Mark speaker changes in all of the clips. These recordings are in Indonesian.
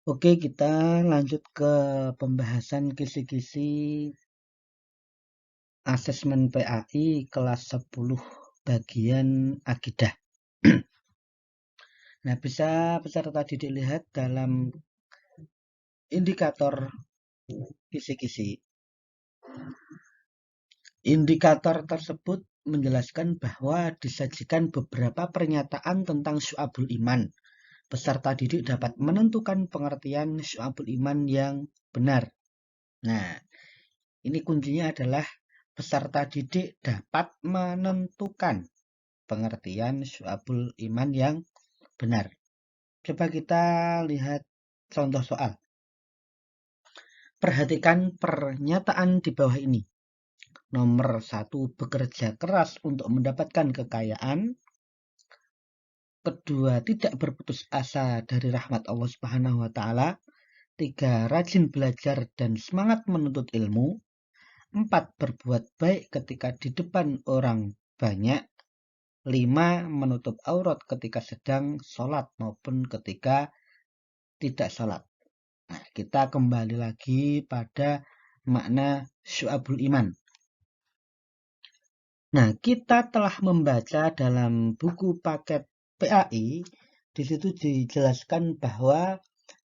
Speaker 1: Oke, kita lanjut ke pembahasan kisi-kisi asesmen PAI kelas 10 bagian akidah. Nah, bisa peserta didik lihat dalam indikator kisi-kisi. Indikator tersebut menjelaskan bahwa disajikan beberapa pernyataan tentang syu'abul iman. Peserta didik dapat menentukan pengertian syu'abul iman yang benar. Nah, ini kuncinya adalah peserta didik dapat menentukan pengertian syu'abul iman yang benar. Coba kita lihat contoh soal. Perhatikan pernyataan di bawah ini. Nomor 1, bekerja keras untuk mendapatkan kekayaan. Kedua, tidak berputus asa dari rahmat Allah Subhanahu wa taala. 3, rajin belajar dan semangat menuntut ilmu. 4, berbuat baik ketika di depan orang banyak. 5, menutup aurat ketika sedang sholat maupun ketika tidak sholat. Nah, kita kembali lagi pada makna syu'abul iman. Nah, kita telah membaca dalam buku paket PAI, di situ dijelaskan bahwa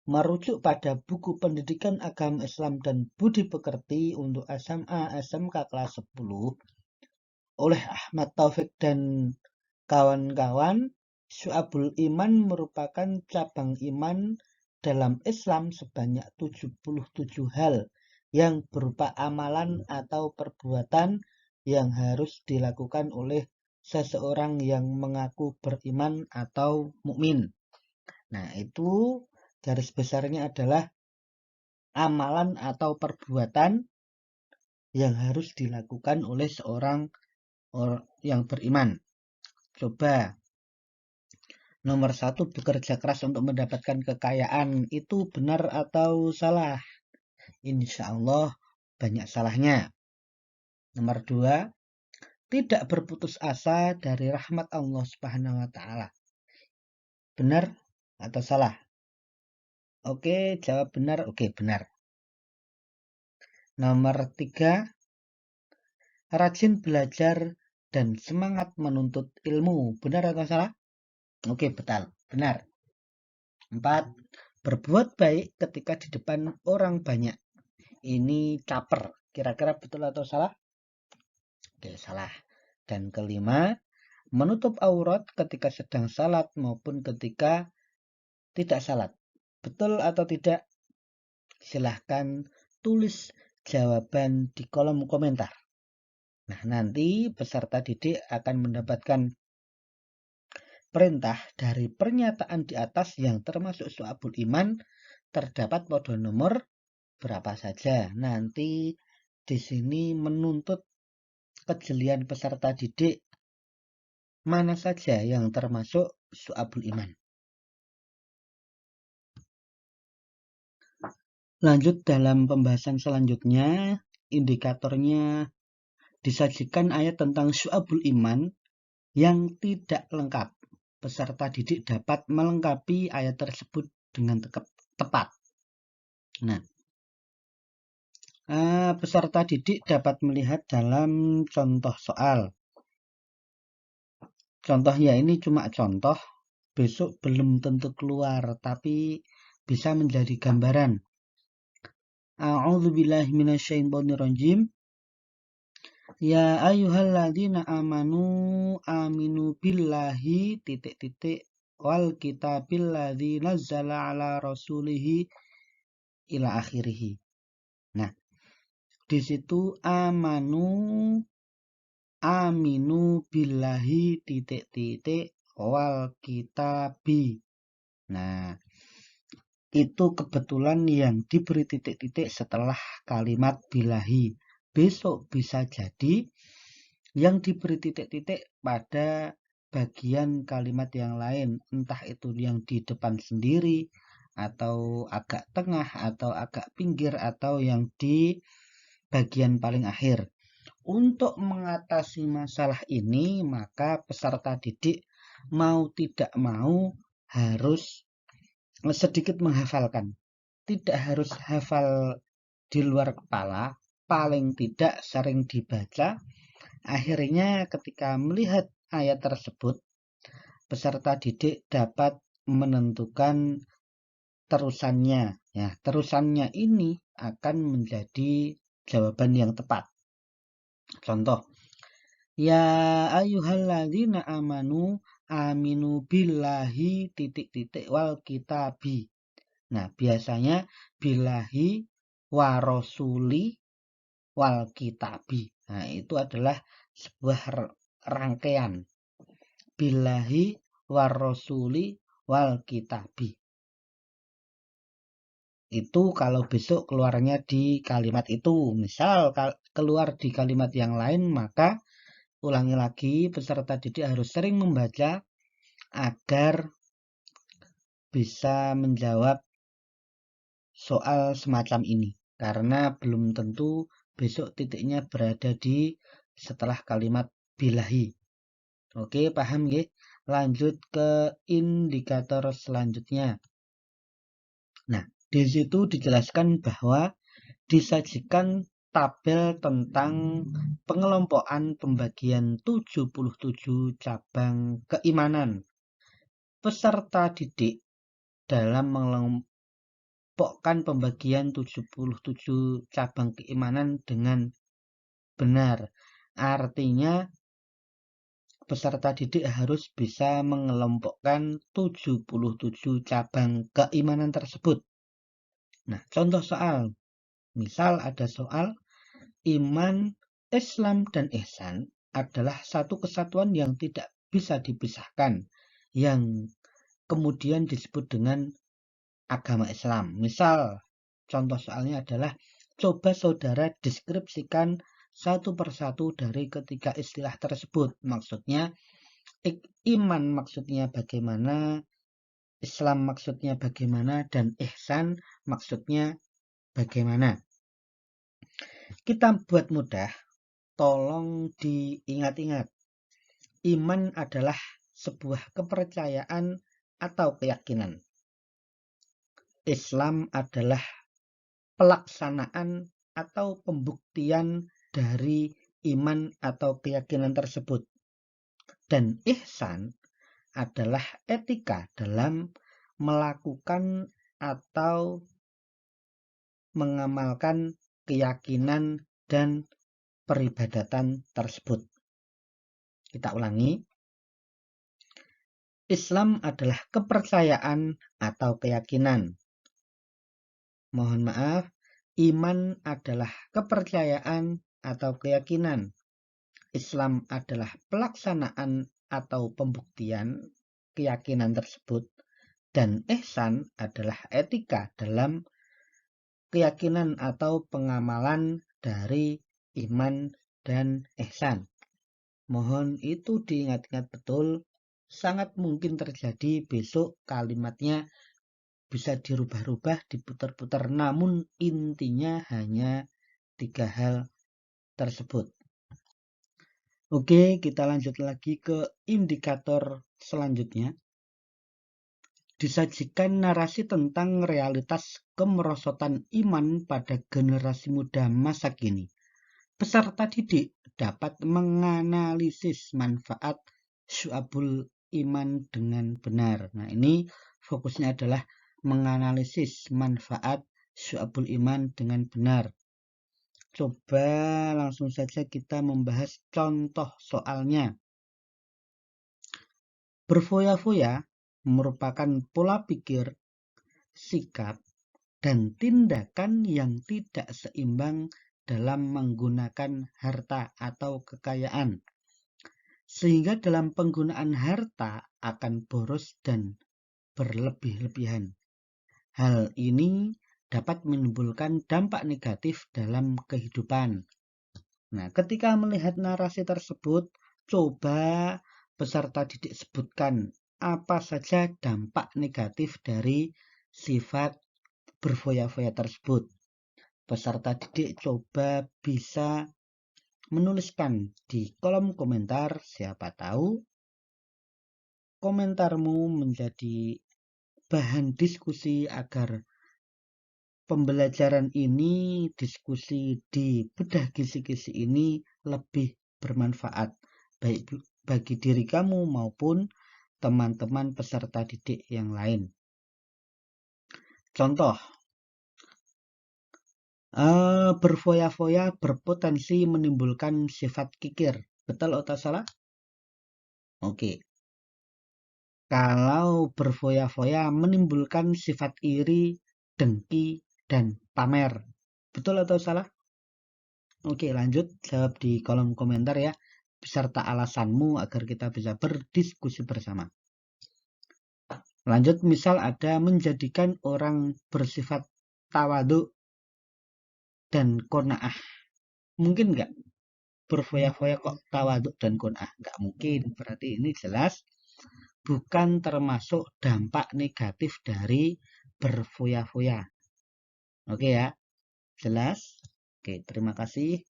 Speaker 1: merujuk pada buku pendidikan agama Islam dan budi pekerti untuk SMA SMK kelas 10 oleh Ahmad Taufik dan kawan-kawan, syu'abul iman merupakan cabang iman dalam Islam sebanyak 77 hal yang berupa amalan atau perbuatan yang harus dilakukan oleh seseorang yang mengaku beriman atau mukmin. Nah, itu garis besarnya adalah amalan atau perbuatan yang harus dilakukan oleh seorang yang beriman. Coba, nomor 1, bekerja keras untuk mendapatkan kekayaan. Itu benar atau salah? Insya Allah banyak salahnya. Nomor 2, tidak berputus asa dari rahmat Allah Subhanahu wa taala. Benar atau salah? Oke, jawab benar. Oke, benar. Nomor 3, rajin belajar dan semangat menuntut ilmu. Benar atau salah? Oke, benar. 4, berbuat baik ketika di depan orang banyak. Ini caper. Kira-kira betul atau salah? Oke, salah. Dan kelima, menutup aurat ketika sedang salat maupun ketika tidak salat. Betul atau tidak? Silahkan tulis jawaban di kolom komentar. Nah, nanti peserta didik akan mendapatkan perintah dari pernyataan di atas yang termasuk syu'abul iman terdapat pada nomor berapa saja. Nanti di sini menuntut kejelian peserta didik mana saja yang termasuk syu'abul iman. Lanjut dalam pembahasan selanjutnya, indikatornya disajikan ayat tentang syu'abul iman yang tidak lengkap. Peserta didik dapat melengkapi ayat tersebut dengan tepat. Nah, peserta didik dapat melihat dalam contoh soal. Contohnya ini cuma contoh, besok belum tentu keluar, tapi bisa menjadi gambaran. A'udzubillahi minasyaitonirrajim. Ya ayyuhalladzina amanu aminu billahi ... wal kitabil ladzi nazzala ala rasulihi ila akhirih. Nah, di situ aminu billahi ... wal kitabi. Nah, itu kebetulan yang diberi titik-titik setelah kalimat billahi. Besok bisa jadi yang diberi titik-titik pada bagian kalimat yang lain, entah itu yang di depan sendiri, atau agak tengah, atau agak pinggir, atau yang di bagian paling akhir. Untuk mengatasi masalah ini, maka peserta didik mau tidak mau harus sedikit menghafalkan. tidak harus hafal di luar kepala, paling tidak sering dibaca. Akhirnya ketika melihat ayat tersebut, peserta didik dapat menentukan terusannya. Ya, terusannya ini akan menjadi jawaban yang tepat. Contoh, ya ayyuhalladzina amanu aminu billahi titik-titik wal kitabi. Nah, biasanya billahi warosuli wal kitabi. Nah, itu adalah sebuah rangkaian. Billahi warosuli wal kitabi. Itu kalau besok keluarnya di kalimat itu. Misal keluar di kalimat yang lain, maka ulangi lagi, peserta didik harus sering membaca agar bisa menjawab soal semacam ini. Karena belum tentu besok titiknya berada di setelah kalimat bilahi. Oke, paham ya? Lanjut ke indikator selanjutnya. Nah, di situ dijelaskan bahwa disajikan tabel tentang pengelompokan pembagian 77 cabang keimanan. Peserta didik dalam mengelompokkan pembagian 77 cabang keimanan dengan benar. Artinya peserta didik harus bisa mengelompokkan 77 cabang keimanan tersebut. Nah, contoh soal. Misal ada soal, iman, Islam, dan ihsan adalah satu kesatuan yang tidak bisa dipisahkan, yang kemudian disebut dengan agama Islam. Misal, contoh soalnya adalah, coba saudara deskripsikan satu persatu dari ketiga istilah tersebut. Maksudnya, iman maksudnya bagaimana, Islam maksudnya bagaimana, dan ihsan maksudnya bagaimana. Kita buat mudah, tolong diingat-ingat. Iman adalah sebuah kepercayaan atau keyakinan. Islam adalah pelaksanaan atau pembuktian dari iman atau keyakinan tersebut. Dan ihsan adalah etika dalam melakukan atau mengamalkan keyakinan dan peribadatan tersebut. Kita ulangi. Islam adalah kepercayaan atau keyakinan. Mohon maaf, iman adalah kepercayaan atau keyakinan. Islam adalah pelaksanaan atau pembuktian keyakinan tersebut. Dan ihsan adalah etika dalam keyakinan atau pengamalan dari iman dan ihsan. Mohon itu diingat-ingat betul. Sangat mungkin terjadi besok kalimatnya bisa dirubah-rubah, diputar-putar, namun intinya hanya 3 hal tersebut. Oke, kita lanjut lagi ke indikator selanjutnya. Disajikan narasi tentang realitas kemerosotan iman pada generasi muda masa kini. Peserta didik dapat menganalisis manfaat syu'abul iman dengan benar. Nah, ini fokusnya adalah menganalisis manfaat syu'abul iman dengan benar. Coba langsung saja kita membahas contoh soalnya. Berfoya-foya merupakan pola pikir, sikap, dan tindakan yang tidak seimbang dalam menggunakan harta atau kekayaan. Sehingga dalam penggunaan harta akan boros dan berlebih-lebihan. Hal ini dapat menimbulkan dampak negatif dalam kehidupan. Nah, ketika melihat narasi tersebut, coba peserta didik sebutkan apa saja dampak negatif dari sifat berfoya-foya tersebut. Peserta didik coba bisa menuliskan di kolom komentar, siapa tahu komentarmu menjadi bahan diskusi agar pembelajaran ini, diskusi di bedah kisi-kisi ini lebih bermanfaat baik bagi diri kamu maupun teman-teman peserta didik yang lain. Contoh, berfoya-foya berpotensi menimbulkan sifat kikir. Betul atau salah? Oke. Kalau berfoya-foya menimbulkan sifat iri, dengki, dan pamer. Betul atau salah? Oke, lanjut jawab di kolom komentar ya, beserta alasanmu agar kita bisa berdiskusi bersama. Lanjut, misal ada menjadikan orang bersifat tawadhu dan qanaah. Mungkin nggak? Berfoya-foya kok tawadhu dan qanaah? Nggak mungkin. Berarti ini jelas bukan termasuk dampak negatif dari berfoya-foya. Oke ya, jelas? Oke, terima kasih.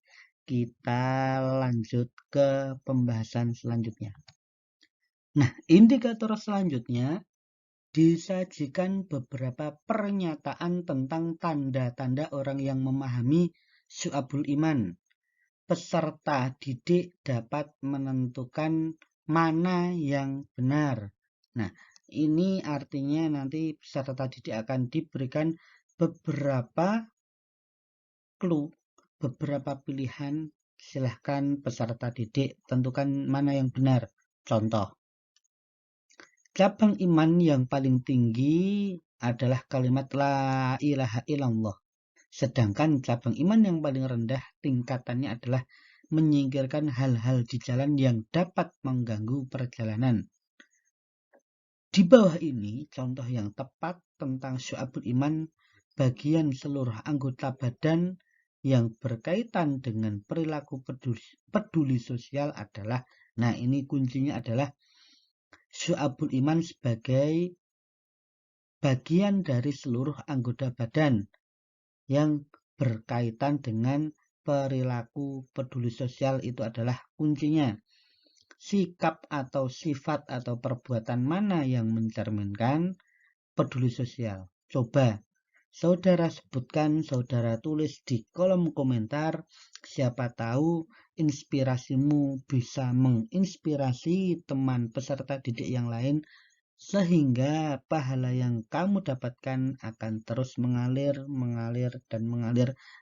Speaker 1: Kita lanjut ke pembahasan selanjutnya. Nah, indikator selanjutnya disajikan beberapa pernyataan tentang tanda-tanda orang yang memahami syu'abul iman. Peserta didik dapat menentukan mana yang benar. Nah, ini artinya nanti peserta didik akan diberikan beberapa clue, beberapa pilihan. Silahkan peserta didik tentukan mana yang benar. Contoh, cabang iman yang paling tinggi adalah kalimat la ilaha illallah. Sedangkan cabang iman yang paling rendah tingkatannya adalah menyingkirkan hal-hal di jalan yang dapat mengganggu perjalanan. Di bawah ini contoh yang tepat tentang syu'abul iman bagian seluruh anggota badan yang berkaitan dengan perilaku peduli sosial adalah, nah ini kuncinya adalah syu'abul iman sebagai bagian dari seluruh anggota badan yang berkaitan dengan perilaku peduli sosial itu adalah kuncinya. Sikap atau sifat atau perbuatan mana yang mencerminkan peduli sosial? Coba saudara sebutkan, saudara tulis di kolom komentar. Siapa tahu inspirasimu bisa menginspirasi teman peserta didik yang lain, sehingga pahala yang kamu dapatkan akan terus mengalir,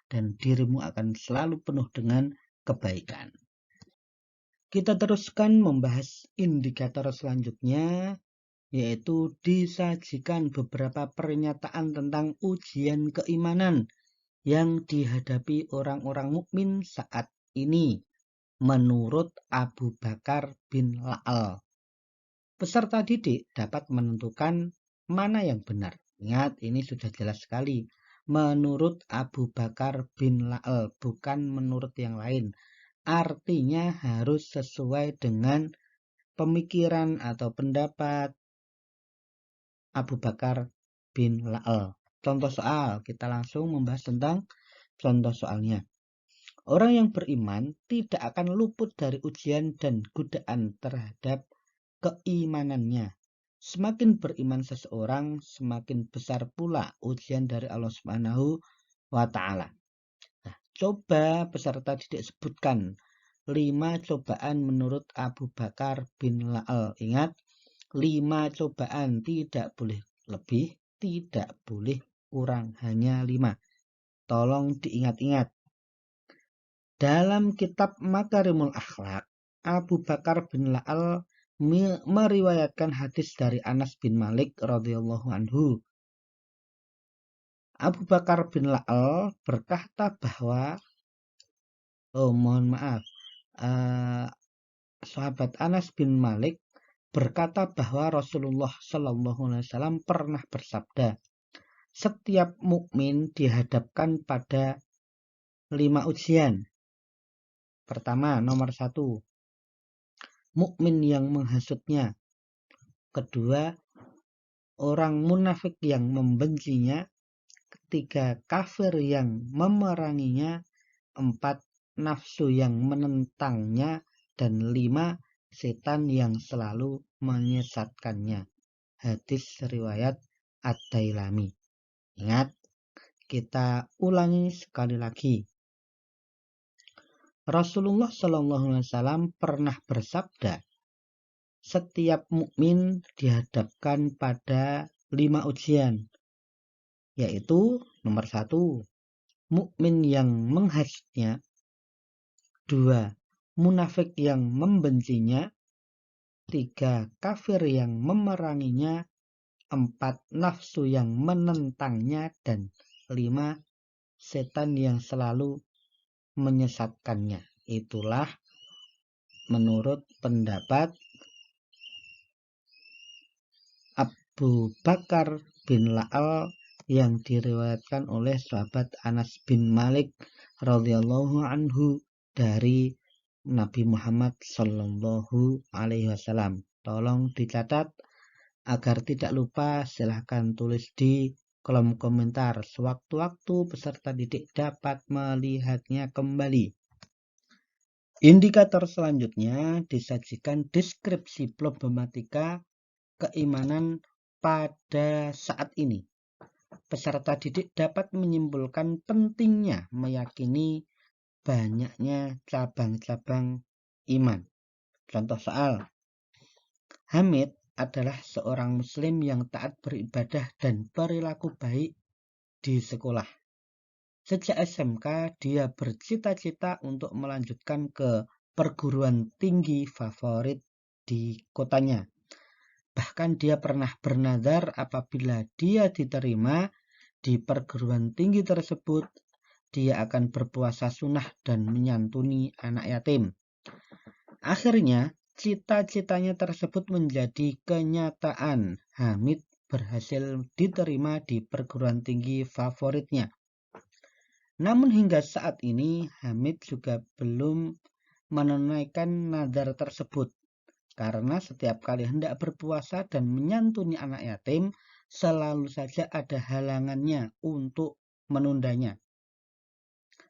Speaker 1: dan dirimu akan selalu penuh dengan kebaikan. Kita teruskan membahas indikator selanjutnya, yaitu disajikan beberapa pernyataan tentang ujian keimanan yang dihadapi orang-orang mukmin saat ini menurut Abu Bakar bin La'al. Peserta didik dapat menentukan mana yang benar. Ingat, ini sudah jelas sekali. Menurut Abu Bakar bin La'al, bukan menurut yang lain. Artinya harus sesuai dengan pemikiran atau pendapat Abu Bakar bin La'al. Contoh soal, kita langsung membahas tentang contoh soalnya. Orang yang beriman tidak akan luput dari ujian dan godaan terhadap keimanannya. Semakin beriman seseorang, semakin besar pula ujian dari Allah Subhanahu wa Ta'ala. Nah, coba peserta didik sebutkan 5 cobaan menurut Abu Bakar bin La'al. Ingat, 5 cobaan, tidak boleh lebih, tidak boleh kurang, hanya 5. Tolong diingat-ingat. Dalam kitab Makarimul Akhlak, Abu Bakar bin La'al meriwayatkan hadis dari Anas bin Malik radhiyallahu anhu. Abu Bakar bin La'al berkata bahwa, sahabat Anas bin Malik berkata bahwa Rasulullah Shallallahu Alaihi Wasallam pernah bersabda, setiap mukmin dihadapkan pada 5 ujian. Pertama, nomor 1, mukmin yang menghasutnya. Kedua, orang munafik yang membencinya. Ketiga, kafir yang memeranginya. 4, nafsu yang menentangnya. Dan 5, setan yang selalu menyesatkannya. Hadis riwayat Ad-Dailami. Ingat, Kita ulangi sekali lagi. Rasulullah Shallallahu Alaihi Wasallam pernah bersabda, setiap mukmin dihadapkan pada 5 ujian, yaitu nomor 1, mukmin yang menghasidnya, 2, munafik yang membencinya, 3, kafir yang memeranginya, 4, nafsu yang menentangnya, dan 5, setan yang selalu menyesatkannya. Itulah menurut pendapat Abu Bakar bin La'al yang diriwayatkan oleh sahabat Anas bin Malik radhiyallahu anhu dari Nabi Muhammad Sallallahu Alaihi Wasallam. Tolong dicatat agar tidak lupa. Silahkan tulis di kolom komentar. Sewaktu-waktu peserta didik dapat melihatnya kembali. Indikator selanjutnya disajikan deskripsi problematika keimanan pada saat ini. Peserta didik dapat menyimpulkan pentingnya meyakini banyaknya cabang-cabang iman. Contoh soal. Hamid adalah seorang muslim yang taat beribadah dan perilaku baik di sekolah. Sejak SMK, dia bercita-cita untuk melanjutkan ke perguruan tinggi favorit di kotanya. Bahkan dia pernah bernazar apabila dia diterima di perguruan tinggi tersebut, dia akan berpuasa sunnah dan menyantuni anak yatim. Akhirnya, cita-citanya tersebut menjadi kenyataan. Hamid berhasil diterima di perguruan tinggi favoritnya. Namun hingga saat ini, Hamid juga belum menunaikan nazar tersebut. Karena setiap kali hendak berpuasa dan menyantuni anak yatim, selalu saja ada halangannya untuk menundanya.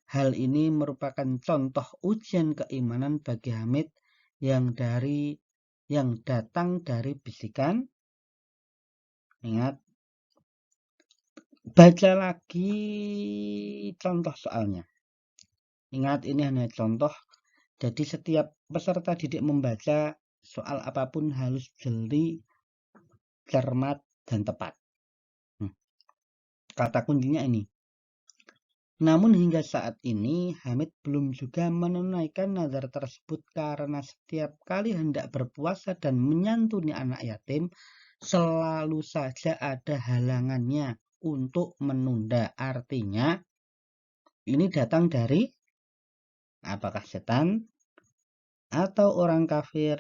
Speaker 1: Hal ini merupakan contoh ujian keimanan bagi Hamid yang datang dari bisikan. Ingat, baca lagi contoh soalnya. Ingat, ini hanya contoh. Jadi setiap peserta didik membaca soal apapun harus jeli, cermat, dan tepat. Kata kuncinya ini. Namun hingga saat ini Hamid belum juga menunaikan nazar tersebut karena setiap kali hendak berpuasa dan menyantuni anak yatim, selalu saja ada halangannya untuk menunda. Artinya ini datang dari apakah setan atau orang kafir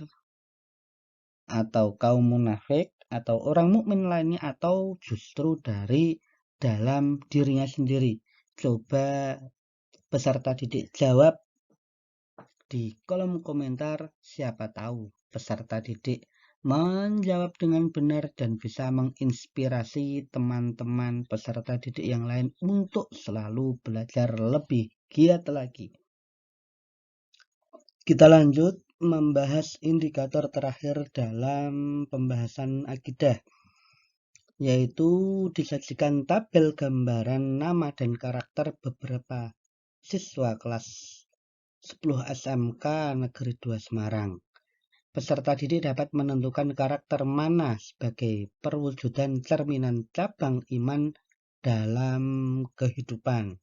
Speaker 1: atau kaum munafik atau orang mukmin lainnya, atau justru dari dalam dirinya sendiri. Coba peserta didik jawab di kolom komentar. Siapa tahu peserta didik menjawab dengan benar dan bisa menginspirasi teman-teman peserta didik yang lain untuk selalu belajar lebih giat lagi. Kita lanjut membahas indikator terakhir dalam pembahasan akidah, yaitu disajikan tabel gambaran nama dan karakter beberapa siswa kelas 10 SMK Negeri 2 Semarang. Peserta didik dapat menentukan karakter mana sebagai perwujudan cerminan cabang iman dalam kehidupan.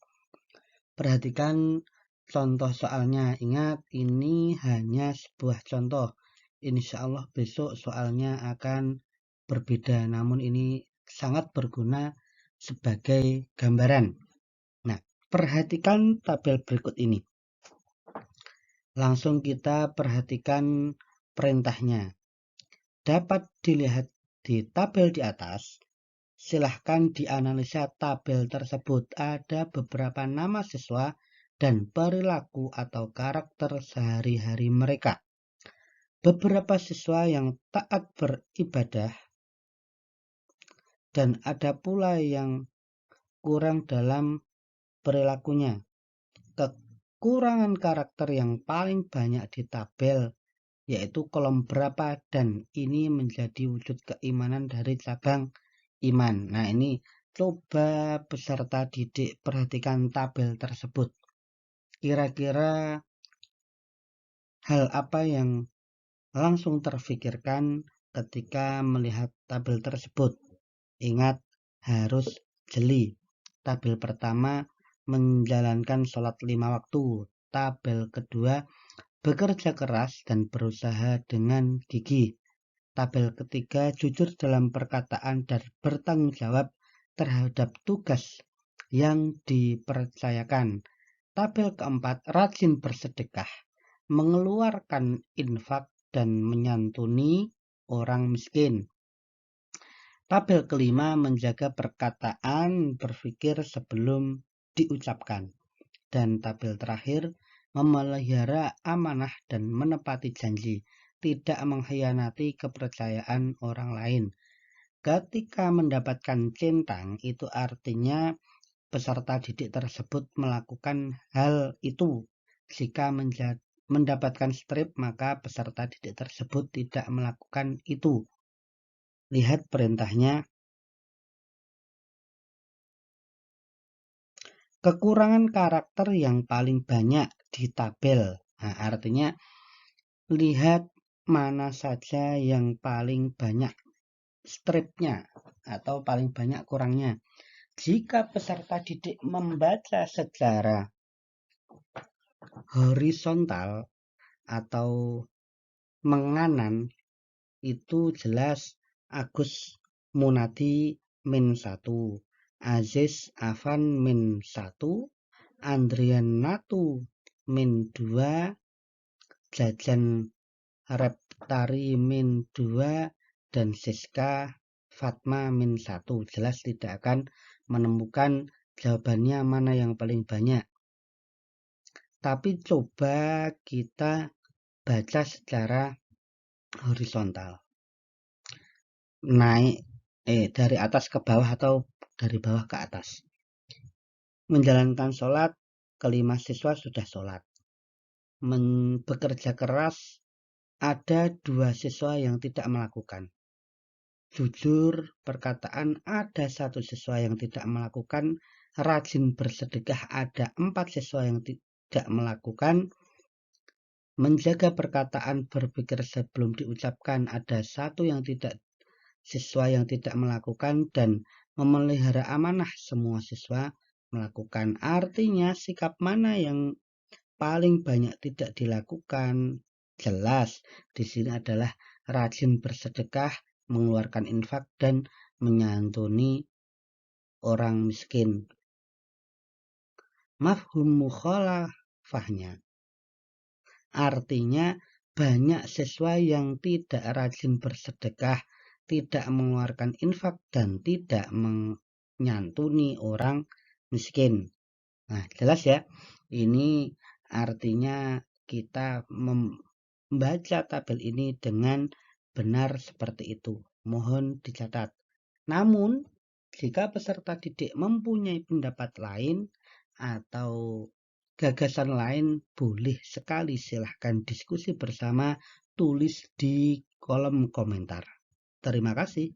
Speaker 1: Perhatikan contoh soalnya. Ingat, ini hanya sebuah contoh. Insya Allah besok soalnya akan berbeda, namun ini sangat berguna sebagai gambaran. Nah, perhatikan tabel berikut ini. Langsung kita perhatikan perintahnya. Dapat dilihat di tabel di atas. Silahkan dianalisa tabel tersebut. Ada beberapa nama siswa dan perilaku atau karakter sehari-hari mereka. Beberapa siswa yang taat beribadah dan ada pula yang kurang dalam perilakunya. Kekurangan karakter yang paling banyak di tabel yaitu kolom berapa, dan ini menjadi wujud keimanan dari cabang iman. Nah, ini Coba peserta didik perhatikan tabel tersebut. Kira-kira hal apa yang langsung terfikirkan ketika melihat tabel tersebut? Ingat, harus jeli. Tabel pertama, menjalankan sholat 5 waktu. Tabel kedua, bekerja keras dan berusaha dengan gigih. Tabel ketiga, jujur dalam perkataan dan bertanggung jawab terhadap tugas yang dipercayakan. Tabel keempat, rajin bersedekah, mengeluarkan infak dan menyantuni orang miskin. Tabel kelima, menjaga perkataan, berpikir sebelum diucapkan. Dan tabel terakhir, memelihara amanah dan menepati janji, tidak mengkhianati kepercayaan orang lain. Ketika mendapatkan centang, itu artinya peserta didik tersebut melakukan hal itu. Jika mendapatkan strip, maka peserta didik tersebut tidak melakukan itu. Lihat perintahnya. Kekurangan karakter yang paling banyak di tabel. Nah, artinya lihat mana saja yang paling banyak stripnya atau paling banyak kurangnya. Jika peserta didik membaca secara horizontal atau menganan, itu jelas Agus Munadi -1, Aziz Afan -1, Andrian Natu -2, Jajan Reptari -2, dan Siska Fatma -1. Jelas tidak akan menemukan jawabannya mana yang paling banyak. Tapi coba kita baca secara horizontal. Naik dari atas ke bawah atau dari bawah ke atas. Menjalankan sholat, kelima siswa sudah sholat. Bekerja keras, ada 2 siswa yang tidak melakukan. Jujur perkataan, ada 1 siswa yang tidak melakukan. Rajin bersedekah, ada 4 siswa yang tidak melakukan. Menjaga perkataan, berpikir sebelum diucapkan, ada 1 siswa yang tidak melakukan. Dan memelihara amanah, semua siswa melakukan. Artinya sikap mana yang paling banyak tidak dilakukan? Jelas di sini adalah rajin bersedekah, mengeluarkan infak, dan menyantuni orang miskin. Mafhum mukhalafahnya, artinya banyak siswa yang tidak rajin bersedekah, tidak mengeluarkan infak, dan tidak menyantuni orang miskin. Nah, jelas ya, ini artinya kita membaca tabel ini dengan benar seperti itu. Mohon dicatat. Namun, jika peserta didik mempunyai pendapat lain atau gagasan lain, boleh sekali silahkan diskusi bersama, tulis di kolom komentar. Terima kasih.